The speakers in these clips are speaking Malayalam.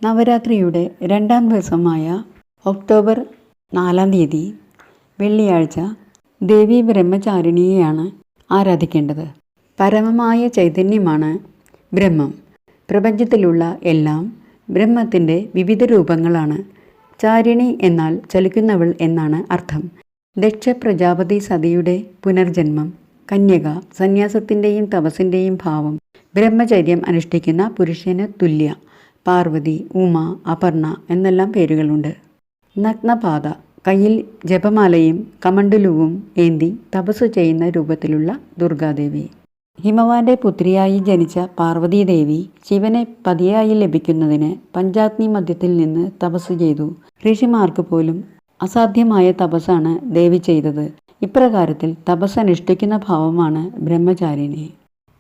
നവരാത്രിയുടെ രണ്ടാം ദിവസമായ ഒക്ടോബർ 4 വെള്ളിയാഴ്ച ദേവി ബ്രഹ്മചാരിണിയെയാണ് ആരാധിക്കേണ്ടത്. പരമമായ ചൈതന്യമാണ് ബ്രഹ്മം. പ്രപഞ്ചത്തിലുള്ള എല്ലാം ബ്രഹ്മത്തിൻ്റെ വിവിധ രൂപങ്ങളാണ്. ചാരിണി എന്നാൽ ചലിക്കുന്നവൾ എന്നാണ് അർത്ഥം. ദക്ഷ പ്രജാപതി സതിയുടെ പുനർജന്മം, കന്യക, സന്യാസത്തിൻ്റെയും തപസ്സിൻ്റെയും ഭാവം, ബ്രഹ്മചര്യം അനുഷ്ഠിക്കുന്ന പുരുഷന് തുല്യ, പാർവതി, ഉമ, അപർണ എന്നെല്ലാം പേരുകളുണ്ട്. നഗ്നപാത, കയ്യിൽ ജപമാലയും കമണ്ഡലുവും ഏന്തി തപസ്സു ചെയ്യുന്ന രൂപത്തിലുള്ള ദുർഗാദേവി. ഹിമവാന്റെ പുത്രിയായി ജനിച്ച പാർവതീദേവി ശിവനെ പതിയായി ലഭിക്കുന്നതിന് പഞ്ചാഗ്നി മധ്യത്തിൽ നിന്ന് തപസ്സു ചെയ്തു. ഋഷിമാർക്ക് പോലും അസാധ്യമായ തപസ്സാണ് ദേവി ചെയ്തത്. ഇപ്രകാരത്തിൽ തപസ്സനുഷ്ഠിക്കുന്ന ഭാവമാണ് ബ്രഹ്മചാരിണി.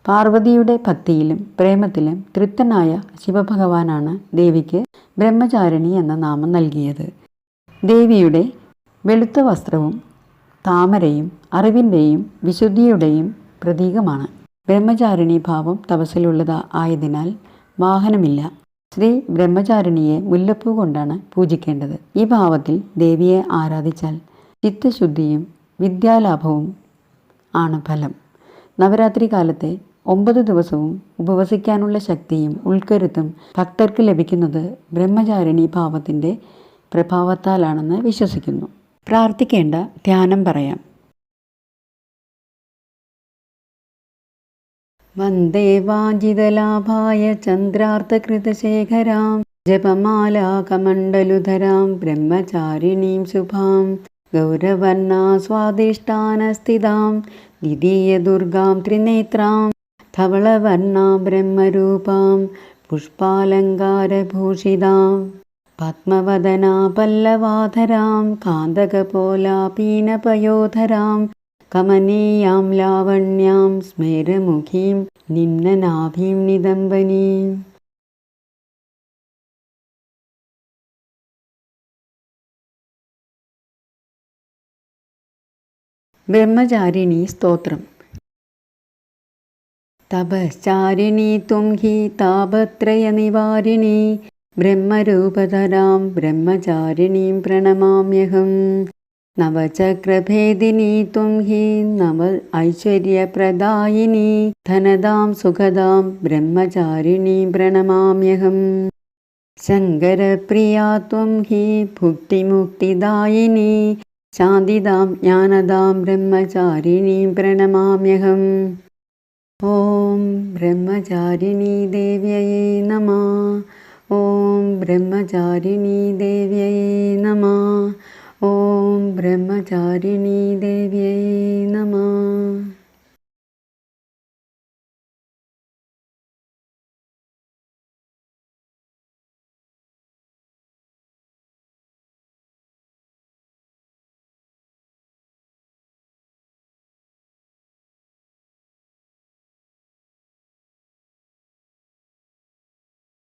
പാർവതിയുടെ ഭക്തിയിലും പ്രേമത്തിലും തൃപ്തനായ ശിവഭഗവാനാണ് ദേവിക്ക് ബ്രഹ്മചാരിണി എന്ന നാമം നൽകിയത്. ദേവിയുടെ വെളുത്ത വസ്ത്രവും താമരയും അറിവിൻ്റെയും വിശുദ്ധിയുടെയും പ്രതീകമാണ്. ബ്രഹ്മചാരിണി ഭാവം തപസ്സിലുള്ളത് ആയതിനാൽ വാഹനമില്ല. ശ്രീ ബ്രഹ്മചാരിണിയെ മുല്ലപ്പൂ കൊണ്ടാണ് പൂജിക്കേണ്ടത്. ഈ ഭാവത്തിൽ ദേവിയെ ആരാധിച്ചാൽ ചിത്തശുദ്ധിയും വിദ്യാലാഭവും ആണ് ഫലം. നവരാത്രി കാലത്തെ 9 ദിവസവും ഉപവസിക്കാനുള്ള ശക്തിയും ഉൾക്കരുത്തും ഭക്തർക്ക് ലഭിക്കുന്നത് ബ്രഹ്മചാരിണി ഭാവത്തിൻ്റെ പ്രഭാവത്താലാണെന്ന് വിശ്വസിക്കുന്നു. പ്രാർത്ഥിക്കേണ്ട ധ്യാനം പറയാം. വന്ദേ വാഞ്ചിതലാഭായ ചന്ദ്രാർദ്ധകൃതശേഖരാം ജപമാലാകമണ്ഡലുധരാം ബ്രഹ്മചാരിണീം ശുഭാം ഗൗരവർണാസ്വാദിഷ്ഠാനസ്ഥിതാം ദ്വിതീയദുർഗാം ത്രിനേത്രാം ധവളവർണാം ബ്രഹ്മരൂപാം പുഷ്പാലങ്കാരഭൂഷിതാം പത്മവദനാ പല്ലവാധരാം കാന്തകപോലാപീനപയോധരാം കമനീയാം ലാവണ്യാം സ്മേരമുഖീം നിമ്നനാഭീം നിദംബനീം. ബ്രഹ്മചാരിണി സ്തോത്രം. തപശ്ചാരിണി ത്വം ഹി താപത്രയനിവാരിണി ബ്രഹ്മരൂപധരാം ബ്രഹ്മചാരിണീം പ്രണമാമ്യഹം. നവചക്രഭേദിനി ത്വം ഹി നവ ഐശ്വര്യപ്രദായിനി ധനദാം സുഖദാം ബ്രഹ്മചാരിണീം പ്രണമാമ്യഹം. ശങ്കരപ്രിയാ ത്വം ഹി ഭുക്തിമുക്തിദായിനി ശാന്തിദാം ജ്ഞാനദാം ബ്രഹ്മചാരിണീം പ്രണമാമ്യഹം. ഓം ബ്രഹ്മചാരിണീ ദേവ്യയേ നമഃ. ഓം ബ്രഹ്മചാരിണീ ദേവ്യയേ നമഃ. ഓം ബ്രഹ്മചാരിണീ ദേവ്യയേ നമഃ.